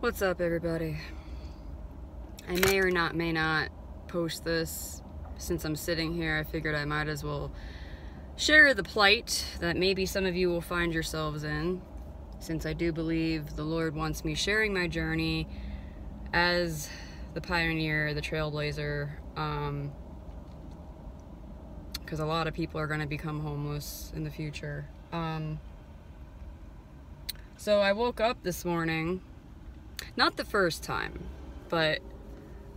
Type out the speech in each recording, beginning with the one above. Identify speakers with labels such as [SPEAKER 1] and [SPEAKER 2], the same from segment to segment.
[SPEAKER 1] What's up, everybody? I may not post this. Since I'm sitting here, I figured I might as well share the plight that maybe some of you will find yourselves in, since I do believe the Lord wants me sharing my journey as the pioneer, the trailblazer, because a lot of people are going to become homeless in the future. So I woke up this morning, not the first time, but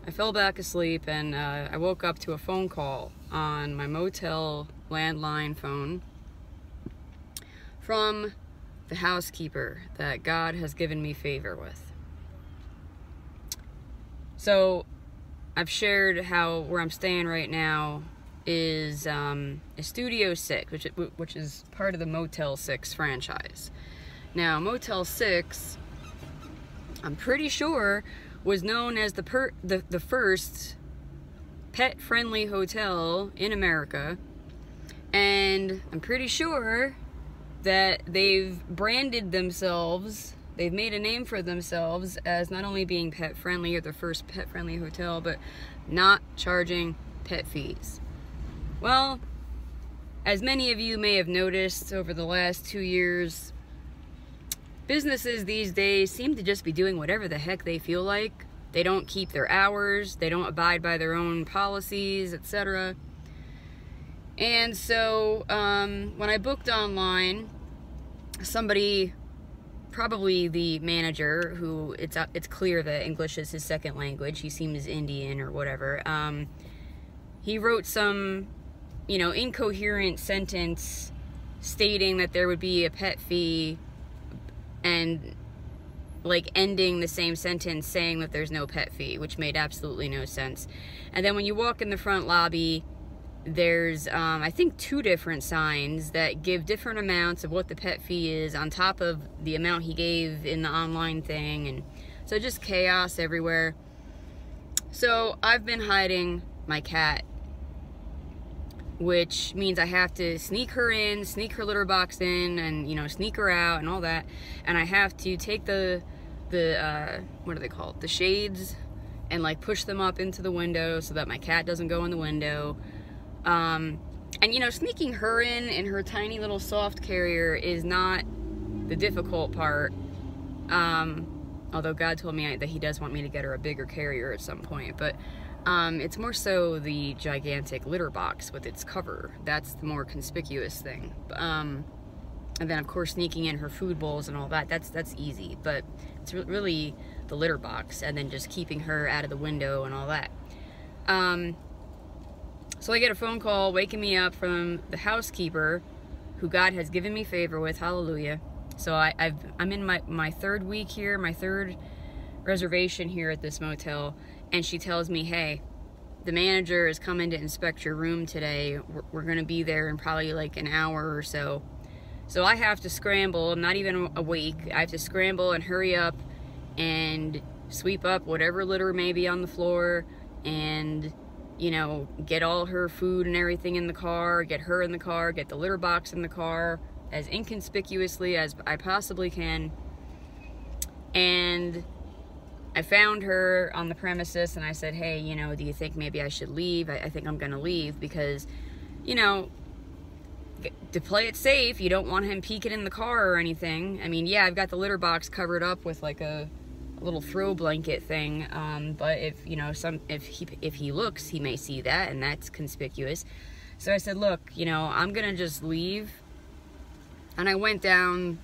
[SPEAKER 1] I fell back asleep and I woke up to a phone call on my motel landline phone from the housekeeper that God has given me favor with. So I've shared how where I'm staying right now is a Studio 6, which is part of the Motel 6 franchise. Now, Motel 6, I'm pretty sure, was known as the first pet-friendly hotel in America, and I'm pretty sure that they've branded themselves, they've made a name for themselves as not only being pet-friendly or the first pet-friendly hotel, but not charging pet fees. Well, as many of you may have noticed over the last 2 years, businesses these days seem to just be doing whatever the heck they feel like. They don't keep their hours, they don't abide by their own policies, etc. And so when I booked online, somebody, probably the manager, who it's clear that English is his second language, he seems Indian or whatever, he wrote some, incoherent sentence stating that there would be a pet fee, and like ending the same sentence saying that there's no pet fee, which made absolutely no sense. And then when you walk in the front lobby, there's I think 2 different signs that give different amounts of what the pet fee is on top of the amount he gave in the online thing, and so just chaos everywhere. So I've been hiding my cat, which means I have to sneak her in, sneak her litter box in, and sneak her out and all that. And I have to take the what are they called, the shades, and like push them up into the window so that my cat doesn't go in the window. And sneaking her in her tiny little soft carrier is not the difficult part, although God told me that he does want me to get her a bigger carrier at some point. But it's more so the gigantic litter box with its cover. That's the more conspicuous thing. And then, of course, sneaking in her food bowls and all that, that's easy. But it's really the litter box, and then just keeping her out of the window and all that. So I get a phone call waking me up from the housekeeper, who God has given me favor with, hallelujah. So I'm in my 3rd week here, my 3rd reservation here at this motel. And she tells me, hey, the manager is coming to inspect your room today. We're going to be there in probably like an hour or so. So I have to scramble. I'm not even awake. I have to scramble and hurry up and sweep up whatever litter may be on the floor, and, get all her food and everything in the car, get her in the car, get the litter box in the car as inconspicuously as I possibly can. And I found her on the premises, and I said, hey, do you think maybe I should leave? I think I'm going to leave because, to play it safe, you don't want him peeking in the car or anything. I mean, yeah, I've got the litter box covered up with like a little throw blanket thing, but if he looks, he may see that, and that's conspicuous. So I said, look, I'm going to just leave. And I went down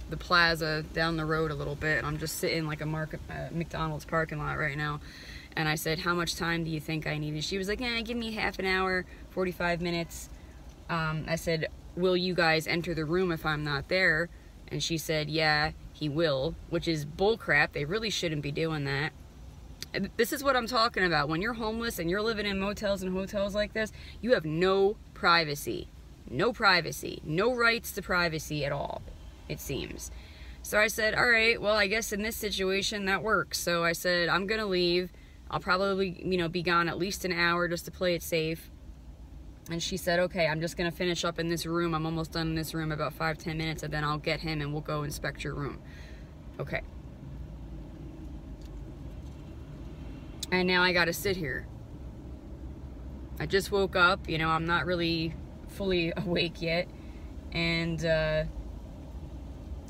[SPEAKER 1] the plaza down the road a little bit, and I'm just sitting like a McDonald's parking lot right now, and I said, how much time do you think I need? And she was like, give me half an hour, 45 minutes. I said, will you guys enter the room if I'm not there? And she said, yeah, he will, which is bullcrap. They really shouldn't be doing that. This is what I'm talking about. When you're homeless and you're living in motels and hotels like this, you have no privacy, no rights to privacy at all, it seems. So I said, all right, well, I guess in this situation that works. So I said, I'm gonna leave. I'll probably, be gone at least an hour just to play it safe. And she said, okay, I'm just gonna finish up in this room. I'm almost done in this room, about 5-10 minutes, and then I'll get him and we'll go inspect your room. Okay. And now I gotta sit here. I just woke up, you know, I'm not really fully awake yet. And, I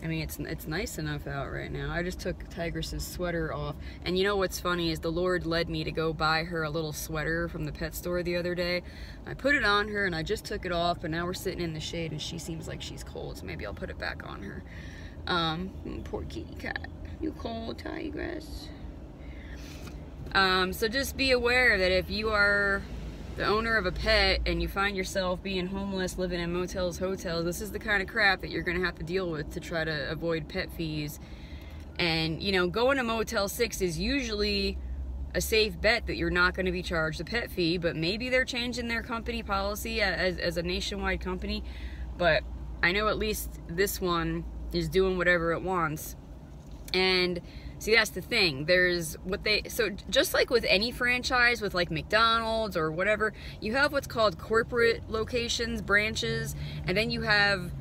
[SPEAKER 1] mean, it's nice enough out right now. I just took Tigress's sweater off. And you know what's funny is the Lord led me to go buy her a little sweater from the pet store the other day. I put it on her and I just took it off, but now we're sitting in the shade and she seems like she's cold, so maybe I'll put it back on her. Poor kitty cat. You cold, Tigress? So just be aware that if you are the owner of a pet and you find yourself being homeless, living in motels, hotels, this is the kind of crap that you're going to have to deal with to try to avoid pet fees. And, you know, going to Motel 6 is usually a safe bet that you're not going to be charged a pet fee, but maybe they're changing their company policy as a nationwide company. But I know at least this one is doing whatever it wants. And see, that's the thing. So just like with any franchise, with like McDonald's or whatever, you have what's called corporate locations, branches, and then you have,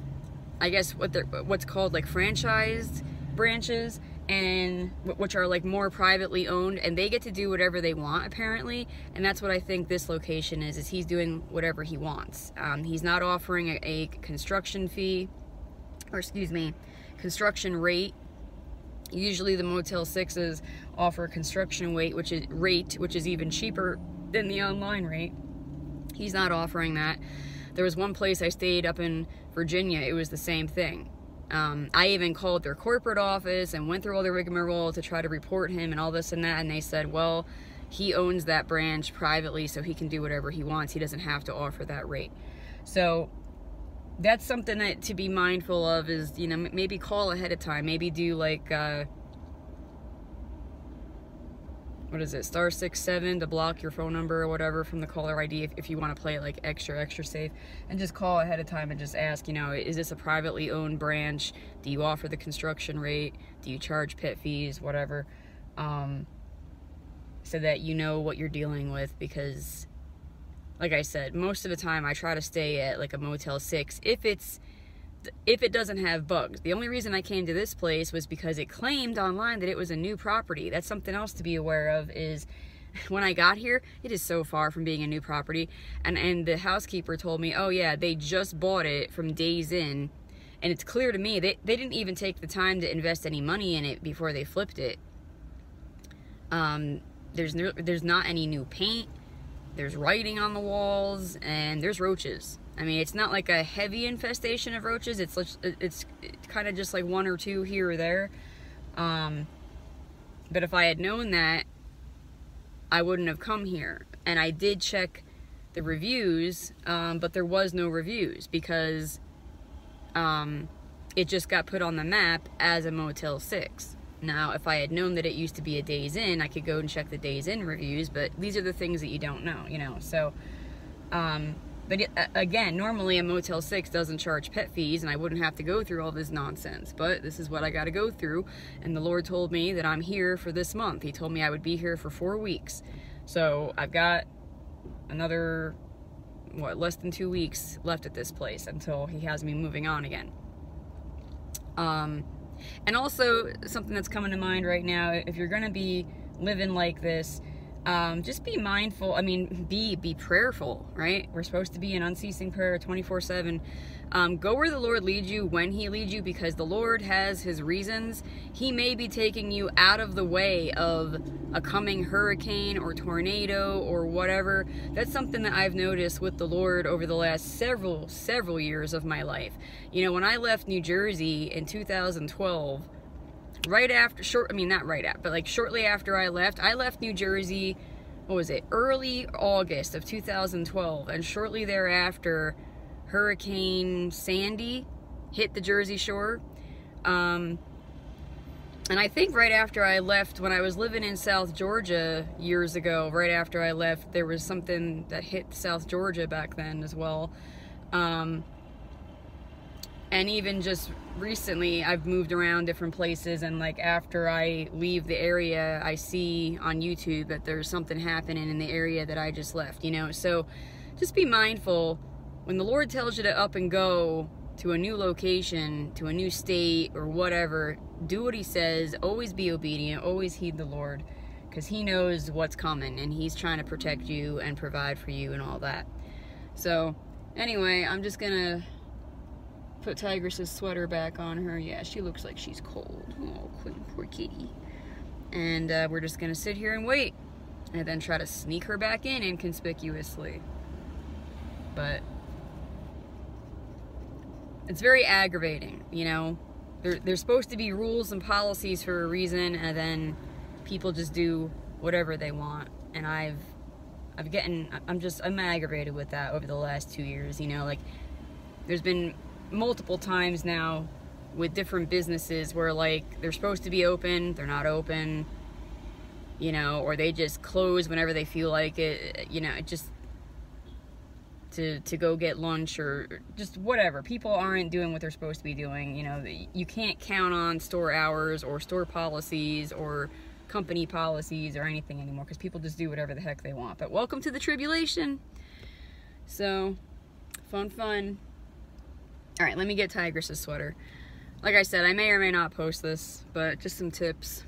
[SPEAKER 1] I guess, what's called like franchised branches, and which are like more privately owned, and they get to do whatever they want apparently. And that's what I think this location is he's doing whatever he wants. He's not offering a construction fee, or excuse me, construction rate. Usually the Motel 6s offer a construction rate, which is even cheaper than the online rate. He's not offering that. There was one place I stayed up in Virginia, it was the same thing. I even called their corporate office and went through all the rigmarole to try to report him and all this and that, and they said, well, he owns that branch privately, so he can do whatever he wants. He doesn't have to offer that rate. So that's something that to be mindful of is, you know, maybe call ahead of time. Maybe do like, what is it, *67 to block your phone number or whatever from the caller ID if you want to play it like extra safe. And just call ahead of time and just ask, you know, is this a privately owned branch? Do you offer the construction rate? Do you charge pet fees? Whatever. So that you know what you're dealing with, because like I said, most of the time I try to stay at like a Motel 6 if it doesn't have bugs. The only reason I came to this place was because it claimed online that it was a new property. That's something else to be aware of, is when I got here, it is so far from being a new property. And the housekeeper told me, oh yeah, they just bought it from Days Inn. And it's clear to me, they didn't even take the time to invest any money in it before they flipped it. There's not any new paint. There's writing on the walls, and there's roaches. I mean, it's not like a heavy infestation of roaches. It's kind of just like one or two here or there. But if I had known that, I wouldn't have come here. And I did check the reviews, but there was no reviews because it just got put on the map as a Motel 6. Now, if I had known that it used to be a Days Inn, I could go and check the Days Inn reviews, but these are the things that you don't know, you know. So, but again, normally a Motel 6 doesn't charge pet fees, and I wouldn't have to go through all this nonsense, but this is what I got to go through, and the Lord told me that I'm here for this month. He told me I would be here for 4 weeks. So I've got another, less than 2 weeks left at this place until he has me moving on again. And also, something that's coming to mind right now, if you're going to be living like this, just be mindful. I mean, be prayerful, right? We're supposed to be in unceasing prayer 24/7. Go where the Lord leads you, when he leads you, because the Lord has his reasons. He may be taking you out of the way of a coming hurricane or tornado or whatever. That's something that I've noticed with the Lord over the last several years of my life. You know, when I left New Jersey in 2012, shortly after I left New Jersey, what was it, early August of 2012, and shortly thereafter, Hurricane Sandy hit the Jersey Shore. And I think right after I left, when I was living in South Georgia years ago, right after I left, there was something that hit South Georgia back then as well. And even just recently, I've moved around different places, and like after I leave the area, I see on YouTube that there's something happening in the area that I just left, you know. So just be mindful when the Lord tells you to up and go to a new location, to a new state or whatever. Do what he says. Always be obedient. Always heed the Lord, because he knows what's coming and he's trying to protect you and provide for you and all that. So anyway, I'm just gonna put Tigress's sweater back on her. Yeah, she looks like she's cold. Oh, poor kitty. And we're just gonna sit here and wait, and then try to sneak her back in inconspicuously. But it's very aggravating, you know. There's supposed to be rules and policies for a reason, and then people just do whatever they want. And I'm aggravated with that over the last 2 years, you know. Like, there's been multiple times now with different businesses where, like, they're supposed to be open, they're not open, you know, or they just close whenever they feel like it, you know, it just to go get lunch or just whatever. People aren't doing what they're supposed to be doing, you know. You can't count on store hours or store policies or company policies or anything anymore, because people just do whatever the heck they want. But welcome to the tribulation. So, fun. Alright, let me get Tigress's sweater. Like I said, I may or may not post this, but just some tips.